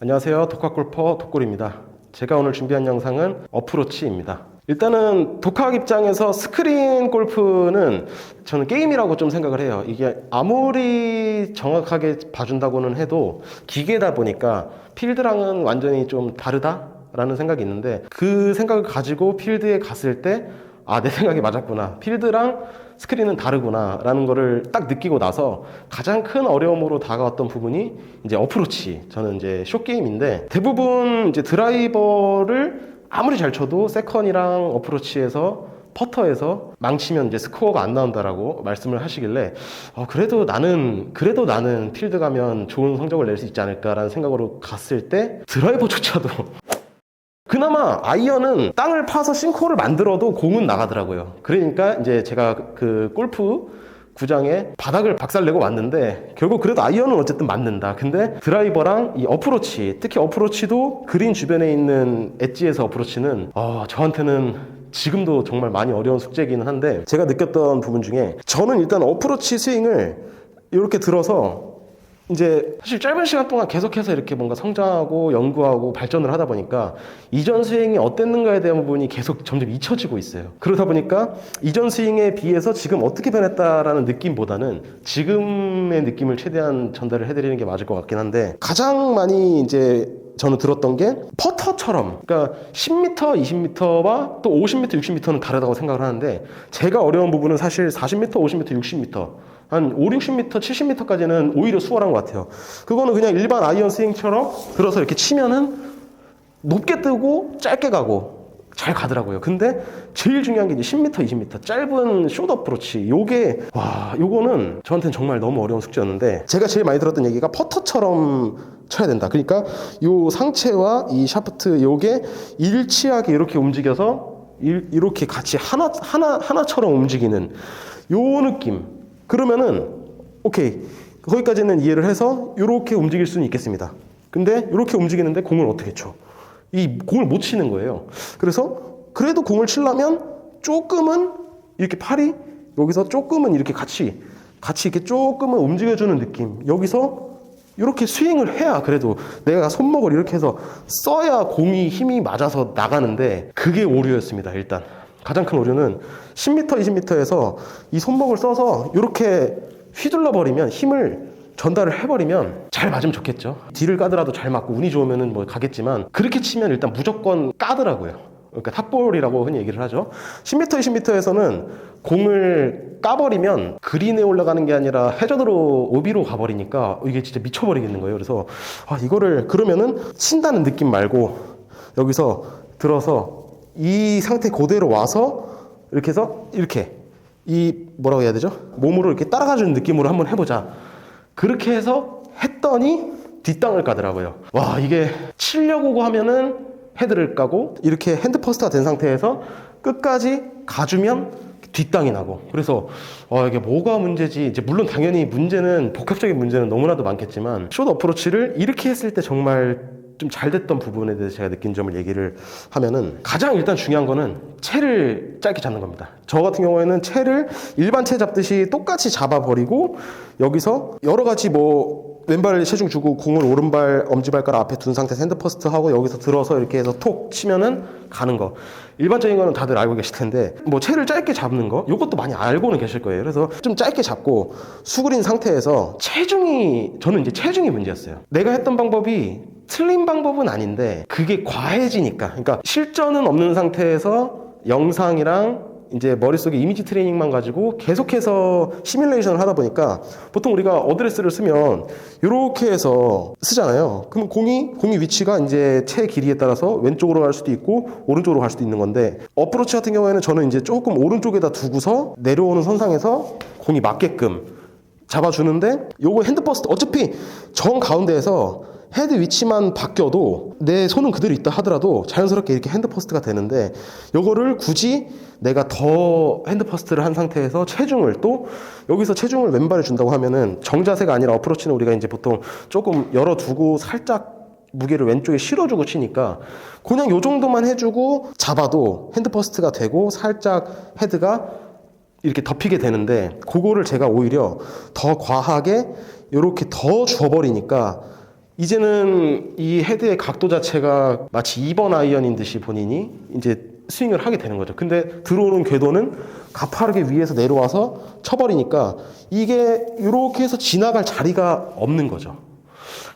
안녕하세요. 독학골퍼 독골입니다. 제가 오늘 준비한 영상은 어프로치입니다. 일단은 독학 입장에서 스크린 골프는 저는 게임이라고 좀 생각을 해요. 이게 아무리 정확하게 봐준다고는 해도 기계다 보니까 필드랑은 완전히 좀 다르다라는 생각이 있는데, 그 생각을 가지고 필드에 갔을 때 내 생각이 맞았구나, 필드랑 스크린은 다르구나 라는 거를 딱 느끼고 나서 가장 큰 어려움으로 다가왔던 부분이 이제 어프로치, 저는 이제 숏게임인데, 대부분 이제 드라이버를 아무리 잘 쳐도 세컨이랑 어프로치에서 퍼터에서 망치면 이제 스코어가 안 나온다라고 말씀을 하시길래 그래도 나는 필드 가면 좋은 성적을 낼 수 있지 않을까라는 생각으로 갔을 때, 드라이버조차도 그나마 아이언은 땅을 파서 싱크홀을 만들어도 공은 나가더라고요. 그러니까 이제 제가 그 골프 구장에 바닥을 박살내고 왔는데, 결국 그래도 아이언은 어쨌든 맞는다. 근데 드라이버랑 이 어프로치, 특히 어프로치도 그린 주변에 있는 엣지에서 어프로치는 저한테는 지금도 정말 많이 어려운 숙제이기는 한데, 제가 느꼈던 부분 중에 저는 일단 어프로치 스윙을 이렇게 들어서 이제 사실 짧은 시간 동안 계속해서 이렇게 뭔가 성장하고 연구하고 발전을 하다 보니까 이전 스윙이 어땠는가에 대한 부분이 계속 점점 잊혀지고 있어요. 그러다 보니까 이전 스윙에 비해서 지금 어떻게 변했다라는 느낌보다는 지금의 느낌을 최대한 전달을 해드리는 게 맞을 것 같긴 한데, 가장 많이 이제 저는 들었던 게 퍼터처럼, 그러니까 10m, 20m와 또 50m, 60m는 다르다고 생각을 하는데, 제가 어려운 부분은 사실 40m, 50m, 60m 한 5, 60m, 70m까지는 오히려 수월한 것 같아요. 그거는 그냥 일반 아이언 스윙처럼 들어서 이렇게 치면은 높게 뜨고 짧게 가고 잘 가더라고요. 근데 제일 중요한 게 이제 10m, 20m 짧은 숏 어프로치, 요거는 저한테는 정말 너무 어려운 숙제였는데, 제가 제일 많이 들었던 얘기가 퍼터처럼 쳐야 된다. 그러니까 요 상체와 이 샤프트 요게 일치하게 이렇게 움직여서 이렇게 같이 하나처럼 움직이는 요 느낌. 그러면은 오케이, 거기까지는 이해를 해서 이렇게 움직일 수는 있겠습니다. 근데 이렇게 움직이는데 공을 어떻게 쳐? 이 공을 못 치는 거예요. 그래서 그래도 공을 치려면 조금은 이렇게 팔이 여기서 조금은 이렇게 같이 이렇게 조금은 움직여주는 느낌. 여기서 이렇게 스윙을 해야 그래도 내가 손목을 이렇게 해서 써야 공이 힘이 맞아서 나가는데, 그게 오류였습니다. 일단 가장 큰 오류는 10m, 20m에서 이 손목을 써서 이렇게 휘둘러 버리면, 힘을 전달을 해버리면 잘 맞으면 좋겠죠. 뒤를 까더라도 잘 맞고 운이 좋으면 뭐 가겠지만, 그렇게 치면 일단 무조건 까더라고요. 그러니까 탑볼이라고 흔히 얘기를 하죠. 10m, 20m에서는 공을 까버리면 그린에 올라가는 게 아니라 해저드로 오비로 가버리니까 이게 진짜 미쳐버리겠는 거예요. 그래서 이거를 그러면은 친다는 느낌 말고 여기서 들어서 이 상태 그대로 와서 이렇게 해서 이렇게 뭐라고 해야 되죠? 몸으로 이렇게 따라가주는 느낌으로 한번 해보자. 그렇게 해서 했더니 뒷땅을 까더라고요. 이게 치려고 하면은 헤드를 까고 이렇게 핸드 퍼스트가 된 상태에서 끝까지 가주면 뒷땅이 나고. 그래서 이게 뭐가 문제지? 이제 물론 당연히 문제는, 복합적인 문제는 너무나도 많겠지만, 숏 어프로치를 이렇게 했을 때 정말 좀 잘 됐던 부분에 대해서 제가 느낀 점을 얘기를 하면은, 가장 일단 중요한 거는 채를 짧게 잡는 겁니다. 저 같은 경우에는 채를 일반 채 잡듯이 똑같이 잡아버리고, 여기서 여러 가지 왼발 체중 주고 공을 오른발 엄지발가락 앞에 둔 상태에서 핸드퍼스트 하고 여기서 들어서 이렇게 해서 톡 치면은 가는 거, 일반적인 거는 다들 알고 계실 텐데, 채를 짧게 잡는 거, 요것도 많이 알고는 계실 거예요. 그래서 좀 짧게 잡고 수그린 상태에서 저는 이제 체중이 문제였어요. 내가 했던 방법이 틀린 방법은 아닌데 그게 과해지니까, 그러니까 실전은 없는 상태에서 영상이랑 이제 머릿속에 이미지 트레이닝만 가지고 계속해서 시뮬레이션을 하다 보니까, 보통 우리가 어드레스를 쓰면 이렇게 해서 쓰잖아요. 그럼 공이 위치가 이제 채 길이에 따라서 왼쪽으로 갈 수도 있고 오른쪽으로 갈 수도 있는 건데, 어프로치 같은 경우에는 저는 이제 조금 오른쪽에다 두고서 내려오는 선상에서 공이 맞게끔 잡아주는데, 요거 핸드퍼스트 어차피 정 가운데에서 헤드 위치만 바뀌어도 내 손은 그대로 있다 하더라도 자연스럽게 이렇게 핸드퍼스트가 되는데, 요거를 굳이 내가 더 핸드퍼스트를 한 상태에서 여기서 체중을 왼발에 준다고 하면은, 정자세가 아니라 어프로치는 우리가 이제 보통 조금 열어두고 살짝 무게를 왼쪽에 실어주고 치니까, 그냥 요 정도만 해주고 잡아도 핸드퍼스트가 되고 살짝 헤드가 이렇게 덮이게 되는데, 그거를 제가 오히려 더 과하게 이렇게 더 줘버리니까 이제는 이 헤드의 각도 자체가 마치 2번 아이언인 듯이 본인이 이제 스윙을 하게 되는 거죠. 근데 들어오는 궤도는 가파르게 위에서 내려와서 쳐버리니까 이게 이렇게 해서 지나갈 자리가 없는 거죠.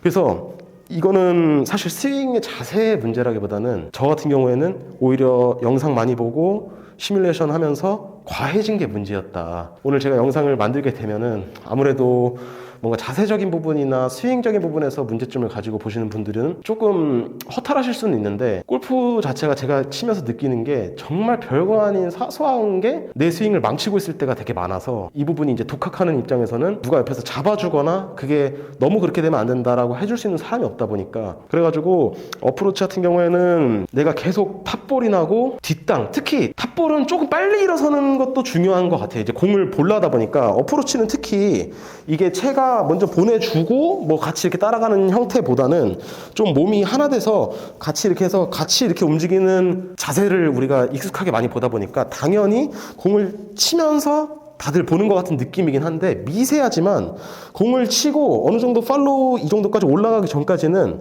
그래서 이거는 사실 스윙의 자세의 문제라기보다는 저 같은 경우에는 오히려 영상 많이 보고 시뮬레이션 하면서 과해진 게 문제였다. 오늘 제가 영상을 만들게 되면은 아무래도 뭔가 자세적인 부분이나 스윙적인 부분에서 문제점을 가지고 보시는 분들은 조금 허탈하실 수는 있는데, 골프 자체가 제가 치면서 느끼는 게 정말 별거 아닌 사소한 게 내 스윙을 망치고 있을 때가 되게 많아서, 이 부분이 이제 독학하는 입장에서는 누가 옆에서 잡아주거나 그게 너무 그렇게 되면 안 된다라고 해줄 수 있는 사람이 없다 보니까, 그래가지고 어프로치 같은 경우에는 내가 계속 탑볼이 나고 뒷땅, 특히 탑볼은 조금 빨리 일어서는 것도 중요한 것 같아요. 이제 공을 볼라다 보니까 어프로치는 특히 이게 채가 먼저 보내주고 뭐 같이 이렇게 따라가는 형태보다는 좀 몸이 하나 돼서 같이 이렇게 해서 같이 이렇게 움직이는 자세를 우리가 익숙하게 많이 보다 보니까 당연히 공을 치면서 다들 보는 것 같은 느낌이긴 한데, 미세하지만 공을 치고 어느 정도 팔로우 이 정도까지 올라가기 전까지는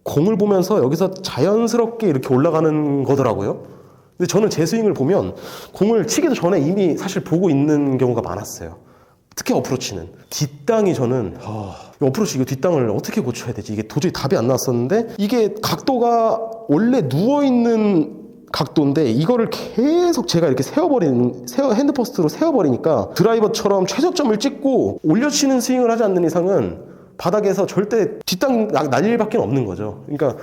공을 보면서 여기서 자연스럽게 이렇게 올라가는 거더라고요. 근데 저는 제 스윙을 보면 공을 치기도 전에 이미 사실 보고 있는 경우가 많았어요. 특히 어프로치는 뒷땅이, 저는 어프로치 이거 뒷땅을 어떻게 고쳐야 되지, 이게 도저히 답이 안 나왔었는데, 이게 각도가 원래 누워있는 각도인데 이거를 계속 제가 이렇게 핸드퍼스트로 세워버리니까 드라이버처럼 최저점을 찍고 올려치는 스윙을 하지 않는 이상은 바닥에서 절대 뒷땅 날릴 일밖에 없는 거죠. 그러니까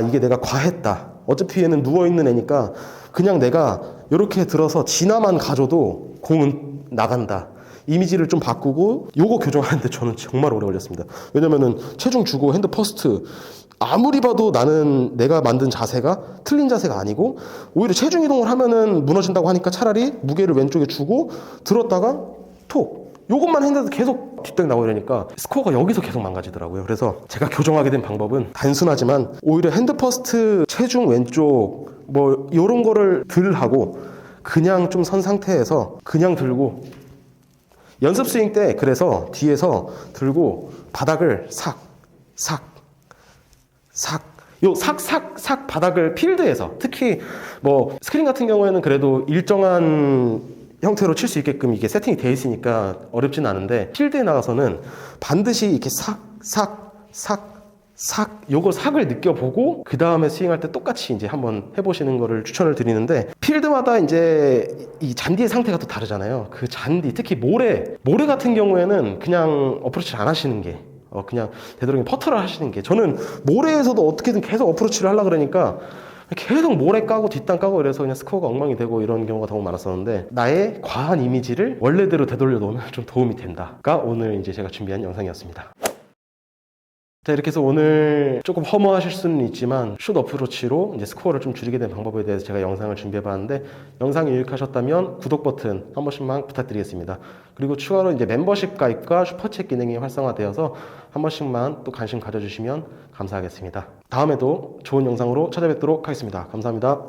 이게 내가 과했다, 어차피 얘는 누워있는 애니까 그냥 내가 이렇게 들어서 지나만 가줘도 공은 나간다, 이미지를 좀 바꾸고 요거 교정하는데 저는 정말 오래 걸렸습니다. 왜냐면은 체중 주고 핸드 퍼스트, 아무리 봐도 나는 내가 만든 자세가 틀린 자세가 아니고 오히려 체중 이동을 하면은 무너진다고 하니까 차라리 무게를 왼쪽에 주고 들었다가 톡, 요것만 했는데도 계속 뒷땅 나오고 이러니까 스코어가 여기서 계속 망가지더라고요. 그래서 제가 교정하게 된 방법은 단순하지만 오히려 핸드 퍼스트 체중 왼쪽 뭐 요런 거를 덜 하고 그냥 좀 선 상태에서 그냥 들고, 연습 스윙 때 그래서 뒤에서 들고 바닥을 삭 바닥을 필드에서, 특히 뭐 스크린 같은 경우에는 그래도 일정한 형태로 칠 수 있게끔 이게 세팅이 되어 있으니까 어렵진 않은데, 필드에 나가서는 반드시 이렇게 요거 삭을 느껴보고 그 다음에 스윙할 때 똑같이 이제 한번 해보시는 거를 추천을 드리는데, 필드마다 이제 이 잔디의 상태가 또 다르잖아요. 그 잔디, 특히 모래 같은 경우에는 그냥 어프로치를 안 하시는 게, 그냥 되도록이면 퍼터를 하시는 게, 저는 모래에서도 어떻게든 계속 어프로치를 하려고 그러니까 계속 모래 까고 뒷땅 까고 이래서 그냥 스코어가 엉망이 되고 이런 경우가 너무 많았었는데, 나의 과한 이미지를 원래대로 되돌려 놓으면 좀 도움이 된다가 오늘 이제 제가 준비한 영상이었습니다. 자, 이렇게 해서 오늘 조금 허무하실 수는 있지만 슛 어프로치로 이제 스코어를 좀 줄이게 된 방법에 대해서 제가 영상을 준비해봤는데, 영상이 유익하셨다면 구독 버튼 한 번씩만 부탁드리겠습니다. 그리고 추가로 이제 멤버십 가입과 슈퍼챗 기능이 활성화되어서 한 번씩만 또 관심 가져주시면 감사하겠습니다. 다음에도 좋은 영상으로 찾아뵙도록 하겠습니다. 감사합니다.